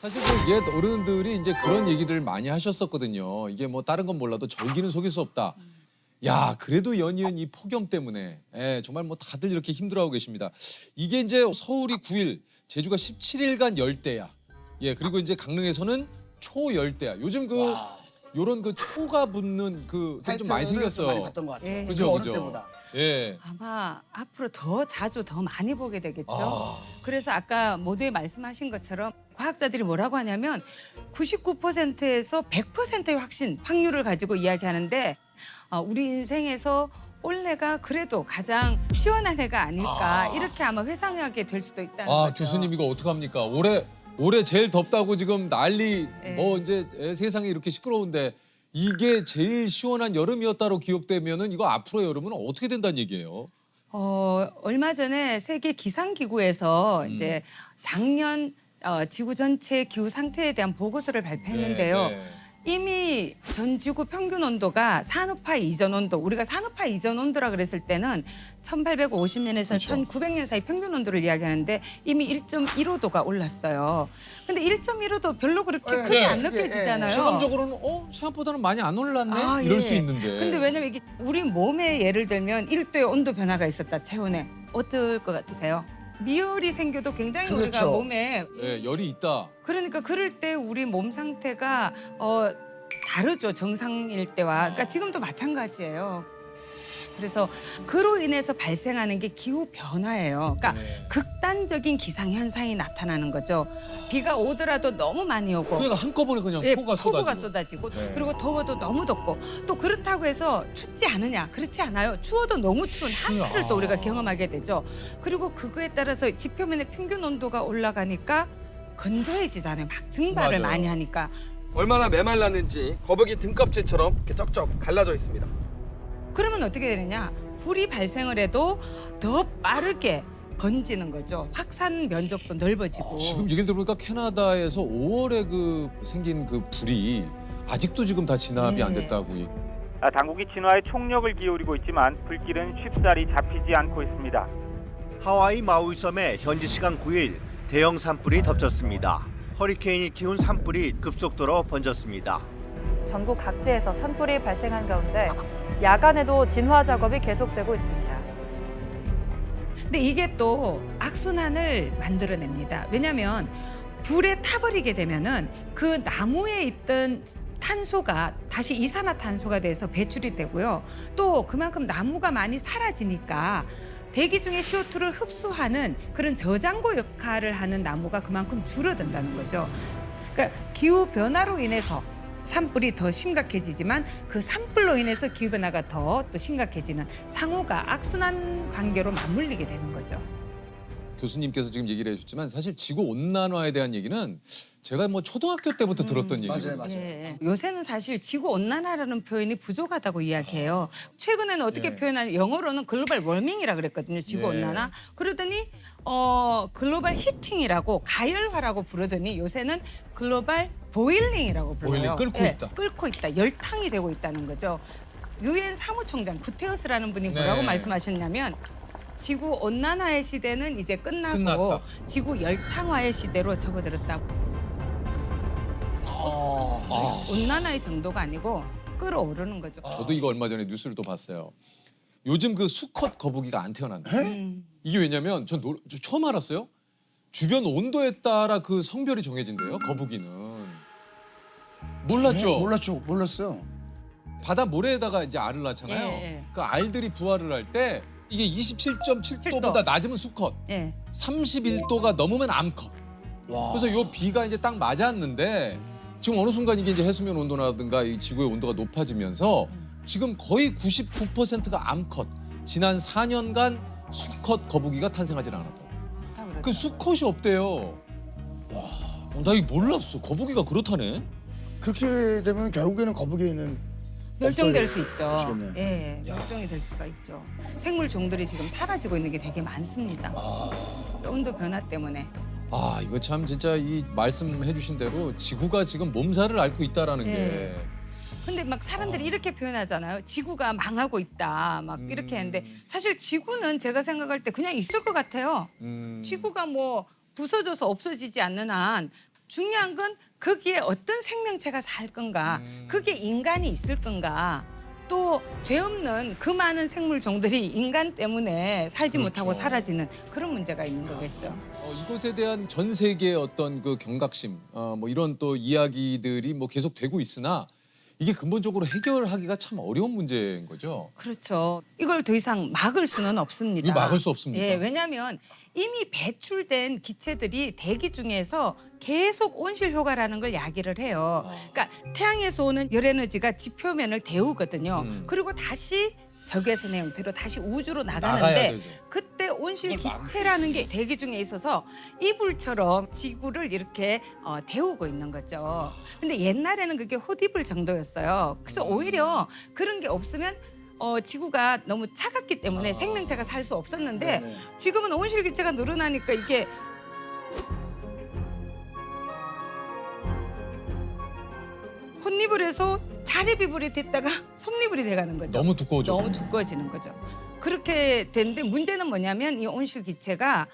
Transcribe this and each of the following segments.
사실 그 옛 어른들이 이제 그런 얘기들 많이 하셨었거든요. 이게 뭐 다른 건 몰라도 절기는 속일 수 없다. 야, 그래도 연이은 이 폭염 때문에 정말 뭐 다들 이렇게 힘들어하고 계십니다. 이게 이제 서울이 9일, 제주가 17일간 열대야. 예, 그리고 이제 강릉에서는 초열대야. 요즘 그 요런 그 초가 붙는 그 좀 많이 생겼어요. 많이 봤던 것 같아요. 예. 그죠, 어느 그죠. 때보다. 예. 아마 앞으로 더 자주 더 많이 보게 되겠죠. 아. 그래서 아까 모두에 말씀하신 것처럼 과학자들이 뭐라고 하냐면 99%에서 100%의 확률을 가지고 이야기하는데 우리 인생에서 올해가 그래도 가장 시원한 해가 아닐까 이렇게 아마 회상하게 될 수도 있다는 아, 거죠. 교수님 이거 어떡합니까? 올해 제일 덥다고 지금 난리 네. 뭐 이제 세상이 이렇게 시끄러운데 이게 제일 시원한 여름이었다로 기억되면은 이거 앞으로 여름은 어떻게 된다는 얘기예요? 얼마 전에 세계 기상기구에서 이제 작년 지구 전체 기후 상태에 대한 보고서를 발표했는데요. 네. 이미 전 지구 평균 온도가 산업화 이전 온도, 우리가 산업화 이전 온도라 그랬을 때는 1850년에서 그렇죠. 1900년 사이 평균 온도를 이야기하는데 이미 1.15도가 올랐어요. 근데 1.15도 별로 그렇게 네, 크게 네. 안 느껴지잖아요. 체감적으로는 생각보다는 많이 안 올랐네? 아, 이럴 예. 수 있는데. 근데 왜냐면 이게 우리 몸에 예를 들면 1도의 온도 변화가 있었다, 체온에. 어떨 것 같으세요? 미열이 생겨도 굉장히 우리가 그렇죠. 몸에 예, 열이 있다. 그러니까 그럴 때 우리 몸 상태가 다르죠, 정상일 때와. 그러니까 지금도 마찬가지예요. 그래서 그로 인해서 발생하는 게 기후 변화예요. 그러니까 네. 극단적인 기상 현상이 나타나는 거죠. 비가 오더라도 너무 많이 오고 그러니까 한꺼번에 그냥 예, 폭우가 쏟아지고. 쏟아지고 네. 그리고 더워도 너무 덥고 또 그렇다고 해서 춥지 않으냐? 그렇지 않아요. 추워도 너무 추운 한풀을 또 우리가 경험하게 되죠. 그리고 그거에 따라서 지표면의 평균 온도가 올라가니까 건조해지잖아요. 막 증발을 맞아요. 많이 하니까. 얼마나 메말랐는지 거북이 등껍질처럼 이렇게 쩍쩍 갈라져 있습니다. 그러면 어떻게 되느냐? 불이 발생을 해도 더 빠르게 번지는 거죠. 확산 면적도 넓어지고. 지금 얘기를 들어보니까 캐나다에서 5월에 그 생긴 그 불이 아직도 지금 다 진압이 안 네. 됐다고. 당국이 진화에 총력을 기울이고 있지만 불길은 쉽사리 잡히지 않고 있습니다. 하와이 마우이 섬에 현지 시간 9일 대형 산불이 덮쳤습니다. 허리케인이 키운 산불이 급속도로 번졌습니다. 전국 각지에서 산불이 발생한 가운데 야간에도 진화 작업이 계속되고 있습니다. 근데 이게 또 악순환을 만들어냅니다. 왜냐하면 불에 타버리게 되면은 그 나무에 있던 탄소가 다시 이산화탄소가 돼서 배출이 되고요. 또 그만큼 나무가 많이 사라지니까 대기 중에 CO2를 흡수하는 그런 저장고 역할을 하는 나무가 그만큼 줄어든다는 거죠. 그러니까 기후 변화로 인해서 산불이 더 심각해지지만 그 산불로 인해서 기후 변화가 더 또 심각해지는 상호가 악순환 관계로 맞물리게 되는 거죠. 교수님께서 지금 얘기를 해주셨지만 사실 지구 온난화에 대한 얘기는 제가 뭐 초등학교 때부터 들었던 얘기거든요. 맞아요. 예. 요새는 사실 지구 온난화라는 표현이 부족하다고 이야기해요. 최근에는 어떻게 네. 표현하냐? 영어로는 글로벌 워밍이라 그랬거든요. 지구 네. 온난화. 그러더니 글로벌 히팅이라고 가열화라고 부르더니 요새는 글로벌 보일링이라고 불러요. 보일링, 끓고 있다. 끓고 있다. 열탕이 되고 있다는 거죠. 유엔 사무총장 구테우스라는 분이 뭐라고 네. 말씀하셨냐면 지구 온난화의 시대는 이제 끝나고 끝났다. 지구 열탕화의 시대로 접어들었다고. 온난화의 정도가 아니고 끓어오르는 거죠. 저도 이거 얼마 전에 뉴스를 또 봤어요. 요즘 그 수컷 거북이가 안 태어난다. 이게 왜냐면 전 처음 알았어요. 주변 온도에 따라 그 성별이 정해진대요. 거북이는. 몰랐죠? 몰랐어요. 바다 모래에다가 이제 알을 낳잖아요. 예. 그 알들이 부화를 할 때 이게 27.7도보다 낮으면 수컷, 예. 31도가 넘으면 암컷. 그래서 요 비가 이제 딱 맞았는데 지금 어느 순간 이게 이제 해수면 온도라든가 이 지구의 온도가 높아지면서 지금 거의 99%가 암컷. 지난 4년간 수컷 거북이가 탄생하지 않았다고. 다 그렇죠. 그 수컷이 없대요. 나 이거 몰랐어. 거북이가 그렇다네. 그렇게 되면 결국에는 거북이는 멸종될 수 있죠. 없어지겠네요. 예, 멸종이 될 수가 있죠. 생물 종들이 지금 사라지고 있는 게 되게 많습니다. 온도 변화 때문에. 아, 이거 참 진짜 이 말씀해 주신 대로 지구가 지금 몸살을 앓고 있다라는 예. 게. 근데 막 사람들이 이렇게 표현하잖아요. 지구가 망하고 있다. 막 이렇게 했는데 사실 지구는 제가 생각할 때 그냥 있을 것 같아요. 지구가 뭐 부서져서 없어지지 않는 한 중요한 건 거기에 어떤 생명체가 살 건가, 그게 인간이 있을 건가, 또 죄 없는 그 많은 생물 종들이 인간 때문에 살지 그렇죠. 못하고 사라지는 그런 문제가 있는 거겠죠. 이곳에 대한 전 세계의 어떤 그 경각심, 뭐 이런 또 이야기들이 뭐 계속 되고 있으나 이게 근본적으로 해결하기가 참 어려운 문제인 거죠. 그렇죠. 이걸 더 이상 막을 수는 없습니다. 이거 막을 수 없습니까? 예, 왜냐하면 이미 배출된 기체들이 대기 중에서 계속 온실 효과라는 걸 야기를 해요. 그러니까 태양에서 오는 열 에너지가 지표면을 데우거든요. 그리고 다시 적외선의 형태로 다시 우주로 나가야 나가는데 되죠. 그때 온실 기체라는 게 대기 중에 있어서 이불처럼 지구를 이렇게 데우고 있는 거죠. 근데 옛날에는 그게 헛이불 정도였어요. 그래서 오히려 그런 게 없으면 지구가 너무 차갑기 때문에 생명체가 살 수 없었는데 네네. 지금은 온실 기체가 늘어나니까 이게 헛이불에서 자립이불이 됐다가 솜이불이 돼가는 거죠. 너무 두꺼워져. 너무 두꺼워지는 거죠. 그렇게 되는데 문제는 뭐냐면 이 온실 기체가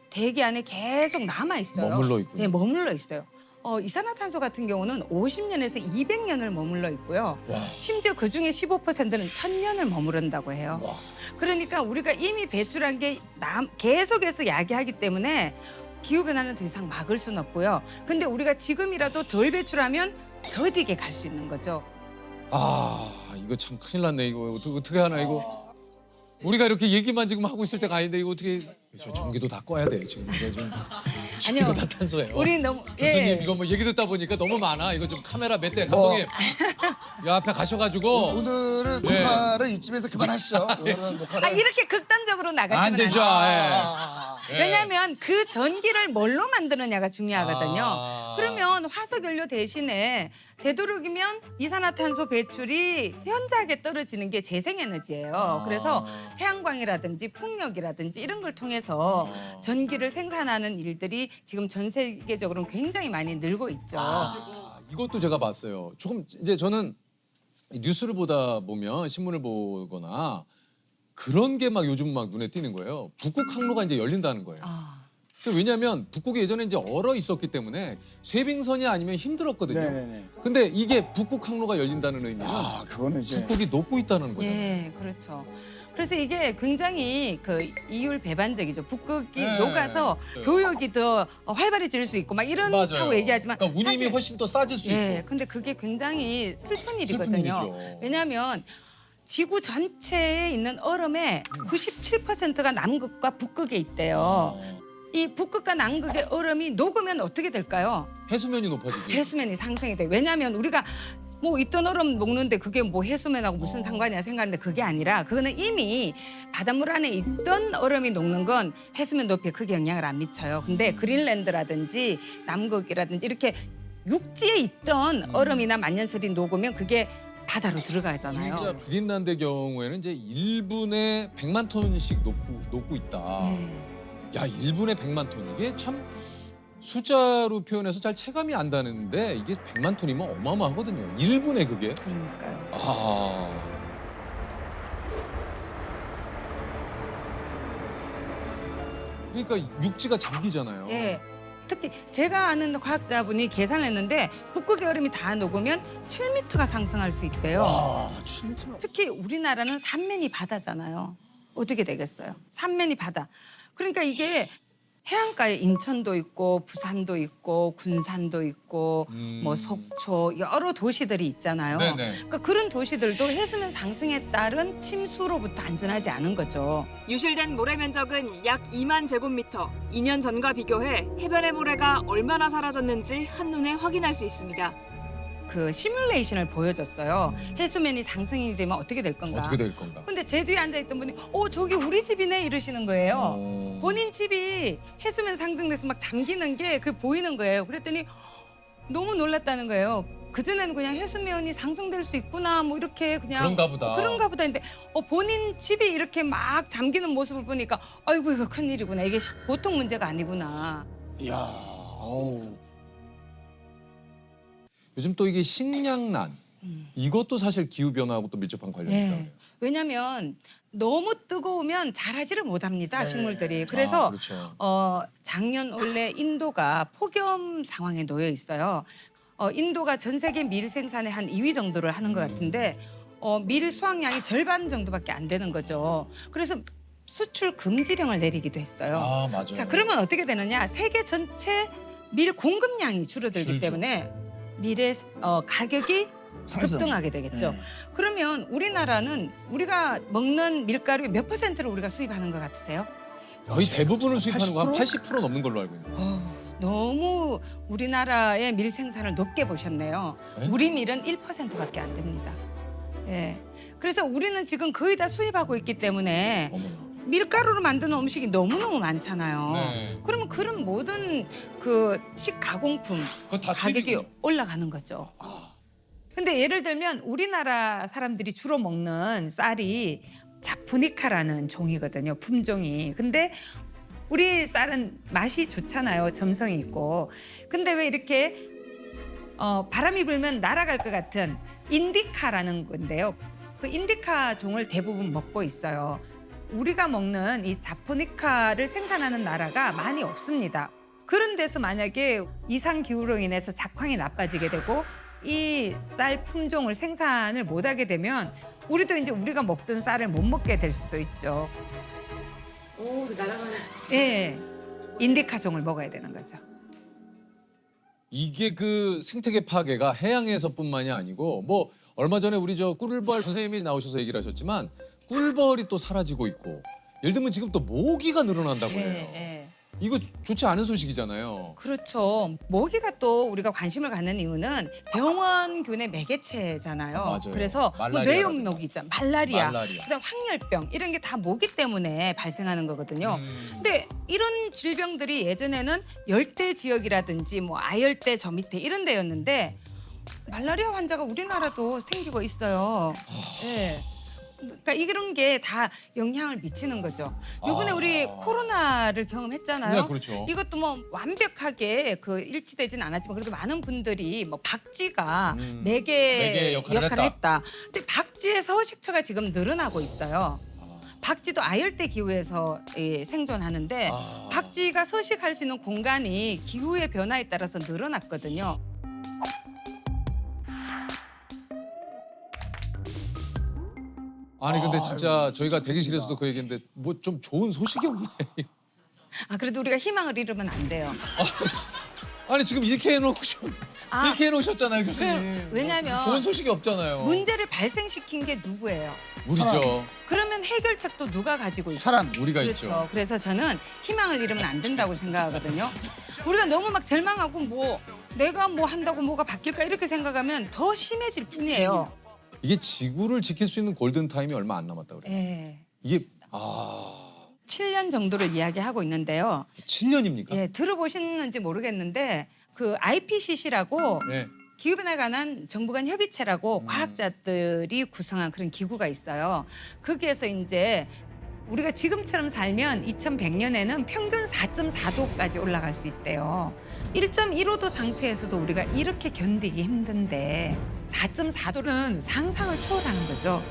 대기 안에 계속 남아 있어요. 머물러 있군요. 네, 머물러 있어요. 이산화탄소 같은 경우는 50년에서 200년을 머물러 있고요. 와. 심지어 그 중에 15%는 1000년을 머무른다고 해요. 와. 그러니까 우리가 이미 배출한 게 계속해서 야기하기 때문에 기후 변화는 더 이상 막을 수는 없고요. 근데 우리가 지금이라도 덜 배출하면 더디게 갈 수 있는 거죠. 이거 참 큰일 났네. 이거 어떻게 하나 이거. 우리가 이렇게 얘기만 지금 하고 있을 때가 아닌데 이거 어떻게 저 전기도 다 꺼야 돼 지금. 이거 좀 아니요. 이거 다 탄소예요. 우리 너무 교수님 이거 뭐 얘기 듣다 보니까 너무 많아. 이거 좀 카메라 몇 대 감독님 이 앞에 가셔가지고 오늘은 네. 녹화를 이쯤에서 그만하시죠. 오늘은 녹화를. 이렇게 극단적으로 나가시면 안 되죠. 아, 예. 왜냐하면 그 전기를 뭘로 만드느냐가 중요하거든요. 아. 그러면 화석연료 대신에 되도록이면 이산화탄소 배출이 현저하게 떨어지는 게 재생에너지예요. 그래서 태양광이라든지 풍력이라든지 이런 걸 통해서 전기를 생산하는 일들이 지금 전 세계적으로 굉장히 많이 늘고 있죠. 이것도 제가 봤어요. 조금 이제 저는 뉴스를 보다 보면 신문을 보거나 그런 게 막 요즘 막 눈에 띄는 거예요. 북극 항로가 이제 열린다는 거예요. 왜냐하면 북극이 예전에 이제 얼어 있었기 때문에 쇄빙선이 아니면 힘들었거든요. 네네네. 근데 이게 북극 항로가 열린다는 의미는 그거는 이제 북극이 녹고 있다는 거잖아요. 예, 그렇죠. 그래서 이게 굉장히 그 이율 배반적이죠. 북극이 네. 녹아서 네. 교역이 더 활발해질 수 있고 막 이런다고 얘기하지만 그러니까 운임이 사실- 훨씬 더 싸질 수 예, 있고. 근데 그게 굉장히 슬픈 일이거든요. 일이죠. 왜냐하면 지구 전체에 있는 얼음의 97%가 남극과 북극에 있대요. 이 북극과 남극의 얼음이 녹으면 어떻게 될까요? 해수면이 높아지지. 해수면이 상승이 돼요. 왜냐하면 우리가 뭐 있던 얼음 녹는데 그게 뭐 해수면하고 무슨 상관이야 생각하는데 그게 아니라 그거는 이미 바닷물 안에 있던 얼음이 녹는 건 해수면 높이에 크게 영향을 안 미쳐요. 근데 그린랜드라든지 남극이라든지 이렇게 육지에 있던 얼음이나 만년설이 녹으면 그게 바다로 들어가잖아요. 진짜 그린란드의 경우에는 이제 1분에 100만 톤씩 녹고 있다. 네. 야, 1분에 100만 톤. 이게 참 숫자로 표현해서 잘 체감이 안 되는데 이게 100만 톤이면 어마어마하거든요. 1분에 그게. 그러니까요. 그러니까 육지가 잠기잖아요. 예. 특히 제가 아는 과학자분이 계산을 했는데 북극의 얼음이 다 녹으면 7m가 상승할 수 있대요. 아, 7m. 특히 우리나라는 삼면이 바다잖아요. 어떻게 되겠어요? 삼면이 바다. 그러니까 이게 해안가에 인천도 있고 부산도 있고 군산도 있고 뭐 속초 여러 도시들이 있잖아요. 네네. 그러니까 그런 도시들도 해수면 상승에 따른 침수로부터 안전하지 않은 거죠. 유실된 모래 면적은 약 2만 제곱미터. 2년 전과 비교해 해변의 모래가 얼마나 사라졌는지 한눈에 확인할 수 있습니다. 그 시뮬레이션을 보여줬어요. 해수면이 상승이 되면 어떻게 될 건가. 어떻게 될 건가? 근데 제 뒤에 앉아있던 분이 저기 우리 집이네 이러시는 거예요. 어. 본인 집이 해수면 상승돼서 막 잠기는 게 그 보이는 거예요. 그랬더니 너무 놀랐다는 거예요. 그전에는 그냥 해수면이 상승될 수 있구나 뭐 이렇게 그냥 그런가 보다. 그런가 보다 했는데 본인 집이 이렇게 막 잠기는 모습을 보니까 아이고 이거 큰일이구나. 이게 보통 문제가 아니구나. 이야, 어우. 요즘 또 이게 식량난 이것도 사실 기후 변화하고 또 밀접한 관련이 있다. 예. 왜냐하면 너무 뜨거우면 자라지를 못합니다. 네. 식물들이. 그래서 그렇죠. 작년 원래 인도가 폭염 상황에 놓여 있어요. 인도가 전 세계 밀 생산의 한 2위 정도를 하는 것 같은데 밀 수확량이 절반 정도밖에 안 되는 거죠. 그래서 수출 금지령을 내리기도 했어요. 아, 맞아요. 자, 그러면 어떻게 되느냐? 세계 전체 밀 공급량이 줄어들기 줄죠. 때문에 밀의 가격이 급등하게 되겠죠. 네. 그러면 우리나라는 우리가 먹는 밀가루의 몇 %를 우리가 수입하는 것 같으세요? 거의 대부분을 수입하는 거 한 80%? 80% 넘는 걸로 알고 있는데. 너무 우리나라의 밀 생산을 높게 보셨네요. 네? 우리 밀은 1%밖에 안 됩니다. 예. 그래서 우리는 지금 거의 다 수입하고 있기 때문에 어머나. 밀가루로 만드는 음식이 너무너무 많잖아요. 네. 그러면 그런 모든 그 식가공품 그건 다 가격이 수입이군요. 올라가는 거죠. 근데 예를 들면 우리나라 사람들이 주로 먹는 쌀이 자포니카라는 종이거든요. 품종이. 근데 우리 쌀은 맛이 좋잖아요. 점성이 있고. 근데 왜 이렇게 바람이 불면 날아갈 것 같은 인디카라는 건데요. 그 인디카 종을 대부분 먹고 있어요. 우리가 먹는 이 자포니카를 생산하는 나라가 많이 없습니다. 그런 데서 만약에 이상 기후로 인해서 작황이 나빠지게 되고 이 쌀 품종을 생산을 못하게 되면 우리도 이제 우리가 먹던 쌀을 못 먹게 될 수도 있죠. 오, 날아가는. 예, 인디카 종을 먹어야 되는 거죠. 이게 그 생태계 파괴가 해양에서뿐만이 아니고 뭐 얼마 전에 우리 저 꿀벌 선생님이 나오셔서 얘기를 하셨지만 꿀벌이 또 사라지고 있고 예를 들면 지금 또 모기가 늘어난다고 해요. 예. 이거 좋지 않은 소식이잖아요. 그렇죠. 모기가 또 우리가 관심을 갖는 이유는 병원균의 매개체잖아요. 맞아요. 그래서 뭐 말라리아라든지. 뇌염모기 있잖아. 말라리아. 말라리아. 그다음 황열병 이런 게 다 모기 때문에 발생하는 거거든요. 근데 이런 질병들이 예전에는 열대 지역이라든지 뭐 아열대 저 밑에 이런 데였는데 말라리아 환자가 우리나라도 생기고 있어요. 예. 그러니까 이런 게 다 영향을 미치는 거죠. 이번에 아. 우리 코로나를 경험했잖아요. 네, 그렇죠. 이것도 뭐 완벽하게 그 일치되진 않았지만 그래도 많은 분들이 뭐 박쥐가 매개 매개 역할을 했다. 근데 박쥐의 서식처가 지금 늘어나고 있어요. 박쥐도 아열대 기후에서 생존하는데 아. 박쥐가 서식할 수 있는 공간이 기후의 변화에 따라서 늘어났거든요. 아니 근데 진짜 저희가 대기실에서도 그 얘기했는데 뭐 좀 좋은 소식이 없네. 아 그래도 우리가 희망을 잃으면 안 돼요. 아니 지금 이렇게 해놓고 아, 이렇게 해놓으셨잖아요 교수님. 왜냐면 좋은 소식이 없잖아요. 문제를 발생시킨 게 누구예요? 우리죠. 그러면 해결책도 누가 가지고 있어요? 사람. 우리가 그렇죠. 있죠. 그래서 저는 희망을 잃으면 안 된다고 생각하거든요. 우리가 너무 막 절망하고 뭐 내가 뭐 한다고 뭐가 바뀔까 이렇게 생각하면 더 심해질 뿐이에요. 이게 지구를 지킬 수 있는 골든 타임이 얼마 안 남았다 그래요. 예. 이게 7년 정도를 이야기하고 있는데요. 7년입니까? 예, 들어보셨는지 모르겠는데 그 IPCC라고 네. 기후변화에 관한 정부 간 협의체라고 과학자들이 구성한 그런 기구가 있어요. 거기에서 이제 우리가 지금처럼 살면 2100년에는 평균 4.4도까지 올라갈 수 있대요. 1.15도 상태에서도 우리가 이렇게 견디기 힘든데 4.4도는 상상을 초월하는 거죠.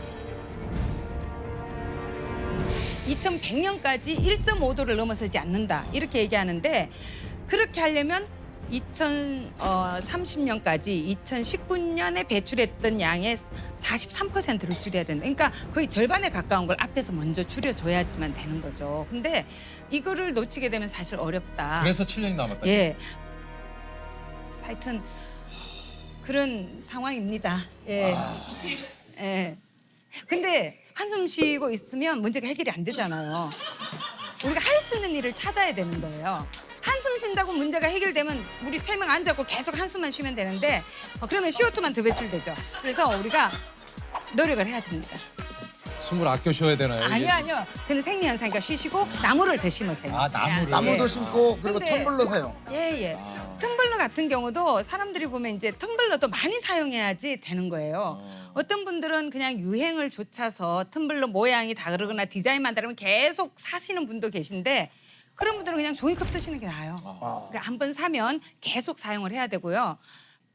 2100년까지 1.5도를 넘어서지 않는다 이렇게 얘기하는데 그렇게 하려면 2030년까지 2019년에 배출했던 양의 43%를 줄여야 된다. 그러니까 거의 절반에 가까운 걸 앞에서 먼저 줄여줘야지만 되는 거죠. 근데 이거를 놓치게 되면 사실 어렵다. 그래서 7년이 남았다. 예. 하여튼 그런 상황입니다. 예. 예. 근데 한숨 쉬고 있으면 문제가 해결이 안 되잖아요. 우리가 할 수 있는 일을 찾아야 되는 거예요. 한숨 쉰다고 문제가 해결되면 우리 3명 앉았고 계속 한숨만 쉬면 되는데 그러면 CO2만 더 배출되죠. 그래서 우리가 노력을 해야 됩니다. 숨을 아껴 쉬어야 되나요? 이게? 아니요. 그는 생리현상이니까 쉬시고 나무를 더 심으세요. 아, 나무를. 나무도 심고 그리고 근데- 텀블러 사용. 예. 텀블러 같은 경우도 사람들이 보면 이제 텀블러도 많이 사용해야지 되는 거예요. 어떤 분들은 그냥 유행을 좇아서 텀블러 모양이 다르거나 디자인만 다르면 계속 사시는 분도 계신데 그런 분들은 그냥 종이컵 쓰시는 게 나아요. 그러니까 한번 사면 계속 사용을 해야 되고요.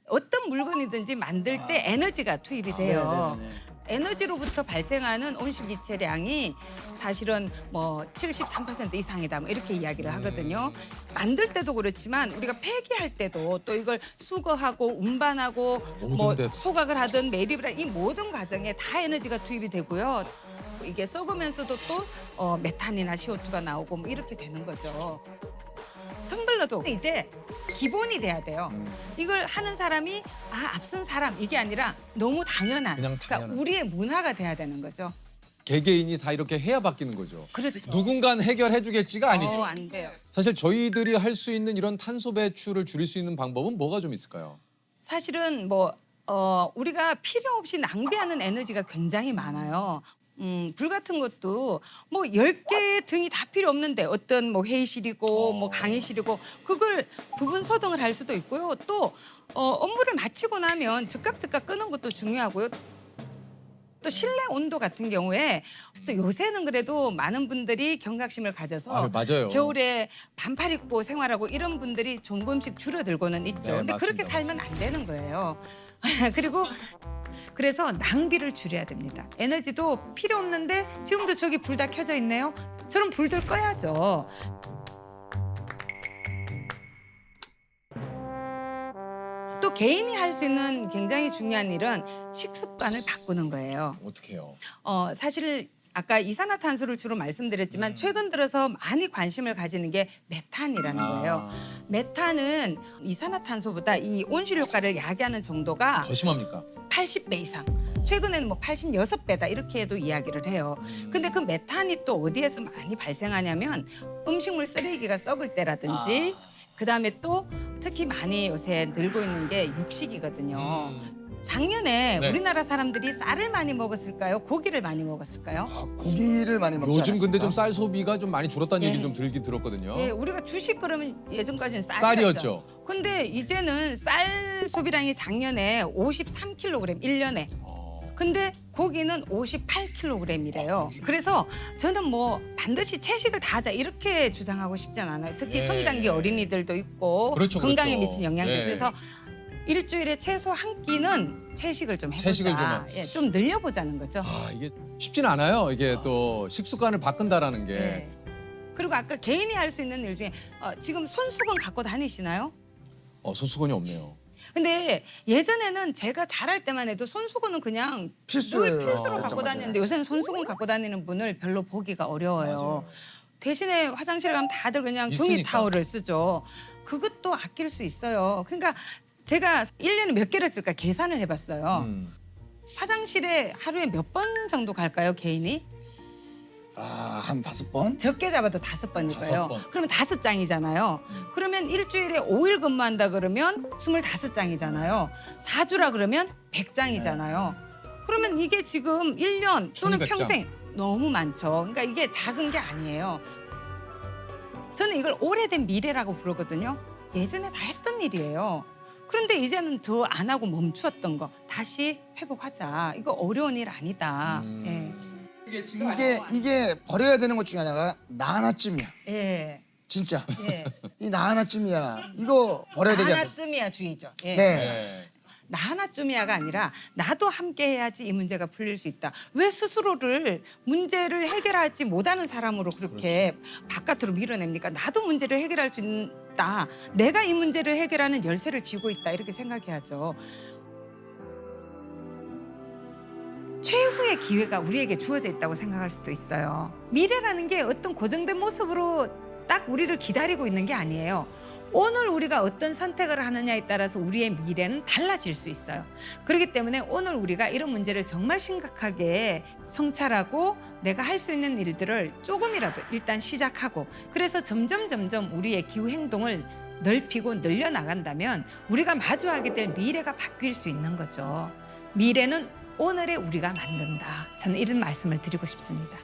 어떤 물건이든지 만들 때 에너지가 투입이 돼요. 에너지로부터 발생하는 온실기체량이 사실은 뭐 73% 이상이다 뭐 이렇게 이야기를 하거든요. 만들 때도 그렇지만 우리가 폐기할 때도 또 이걸 수거하고 운반하고 뭐 모든 데. 소각을 하든 매립을 하든 이 모든 과정에 다 에너지가 투입이 되고요. 이게 썩으면서도 또 메탄이나 CO2가 나오고 뭐 이렇게 되는 거죠. 텀블러도 이제 기본이 돼야 돼요. 이걸 하는 사람이 앞선 사람 이게 아니라 너무 당연한. 그냥 당연한. 그러니까 우리의 문화가 돼야 되는 거죠. 개개인이 다 이렇게 해야 바뀌는 거죠. 그렇죠. 누군가는 해결해주겠지가 아니죠. 안 돼요. 사실 저희들이 할 수 있는 이런 탄소 배출을 줄일 수 있는 방법은 뭐가 좀 있을까요? 사실은 뭐 우리가 필요 없이 낭비하는 에너지가 굉장히 많아요. 불 같은 것도 뭐 10개의 등이 다 필요 없는데 어떤 뭐 회의실이고 뭐 강의실이고 그걸 부분 소등을 할 수도 있고요. 또 업무를 마치고 나면 즉각 끄는 것도 중요하고요. 또 실내 온도 같은 경우에 그래서 요새는 그래도 많은 분들이 경각심을 가져서 맞아요. 겨울에 반팔 입고 생활하고 이런 분들이 조금씩 줄어들고는 있죠. 네, 근데 그렇게 맞습니다. 살면 안 되는 거예요. 그리고 그래서 낭비를 줄여야 됩니다. 에너지도 필요 없는데 지금도 저기 불 다 켜져 있네요. 저런 불들 꺼야죠. 또 개인이 할 수 있는 굉장히 중요한 일은 식습관을 바꾸는 거예요. 어떻게 해요? 사실 아까 이산화탄소를 주로 말씀드렸지만 최근 들어서 많이 관심을 가지는 게 메탄이라는 거예요. 메탄은 이산화탄소보다 이 온실 효과를 야기하는 정도가 더 심합니까? 80배 이상. 최근에는 뭐 86배다 이렇게도 이야기를 해요. 근데 그 메탄이 또 어디에서 많이 발생하냐면 음식물 쓰레기가 썩을 때라든지 그다음에 또 특히 많이 요새 늘고 있는 게 육식이거든요. 작년에 네. 우리나라 사람들이 쌀을 많이 먹었을까요? 고기를 많이 먹었을까요? 고기를 많이 먹지 요즘 근데 좀 않았습니까? 쌀 소비가 좀 많이 줄었다는 예. 얘기 좀 들긴 들었거든요. 예, 우리가 주식 그러면 예전까지는 쌀이었죠. 근데 이제는 쌀 소비량이 작년에 53kg 1년에. 근데 고기는 58kg이래요. 그래서 저는 뭐 반드시 채식을 다 하자 이렇게 주장하고 싶진 않아요. 특히 예. 성장기 어린이들도 있고 그렇죠, 건강에 그렇죠. 미친 영향들. 예. 그래서 일주일에 최소 한 끼는 채식을 좀 해보자. 채식을 좀 예, 좀 늘려보자는 거죠. 이게 쉽진 않아요. 이게 또 식습관을 바꾼다라는 게. 예. 그리고 아까 개인이 할 수 있는 일 중에 지금 손수건 갖고 다니시나요? 손수건이 없네요. 근데 예전에는 제가 자랄 때만 해도 손수건은 그냥 필수예요. 늘 필수로 갖고 맞아. 다니는데 요새는 손수건 갖고 다니는 분을 별로 보기가 어려워요. 맞아요. 대신에 화장실에 가면 다들 그냥 종이 있으니까. 타월을 쓰죠. 그것도 아낄 수 있어요. 그러니까 제가 1년에 몇 개를 쓸까 계산을 해봤어요. 화장실에 하루에 몇 번 정도 갈까요, 개인이? 한 5번? 적게 잡아도 5번일 거예요. 5번. 그러면 5장이잖아요. 그러면 일주일에 5일 근무한다 그러면 25장이잖아요. 4주라 그러면 100장이잖아요. 그러면 이게 지금 1년 또는 1200 장. 평생 너무 많죠. 그러니까 이게 작은 게 아니에요. 저는 이걸 오래된 미래라고 부르거든요. 예전에 다 했던 일이에요. 그런데 이제는 더 안 하고 멈추었던 거 다시 회복하자. 이거 어려운 일 아니다. 이게 버려야 되는 것 중에 하나가 나 하나쯤이야. 예. 진짜. 예. 이 나 하나쯤이야. 이거 버려야 되지 않겠어? 하나쯤이야 주의죠. 예. 네. 나 하나쯤이야가 아니라 나도 함께 해야지 이 문제가 풀릴 수 있다. 왜 스스로를 문제를 해결하지 못하는 사람으로 그렇게 바깥으로 밀어냅니까? 나도 문제를 해결할 수 있다. 내가 이 문제를 해결하는 열쇠를 쥐고 있다. 이렇게 생각해야죠. 최후의 기회가 우리에게 주어져 있다고 생각할 수도 있어요. 미래라는 게 어떤 고정된 모습으로 딱 우리를 기다리고 있는 게 아니에요. 오늘 우리가 어떤 선택을 하느냐에 따라서 우리의 미래는 달라질 수 있어요. 그렇기 때문에 오늘 우리가 이런 문제를 정말 심각하게 성찰하고 내가 할 수 있는 일들을 조금이라도 일단 시작하고 그래서 점점 우리의 기후 행동을 넓히고 늘려나간다면 우리가 마주하게 될 미래가 바뀔 수 있는 거죠. 미래는 오늘의 우리가 만든다. 저는 이런 말씀을 드리고 싶습니다.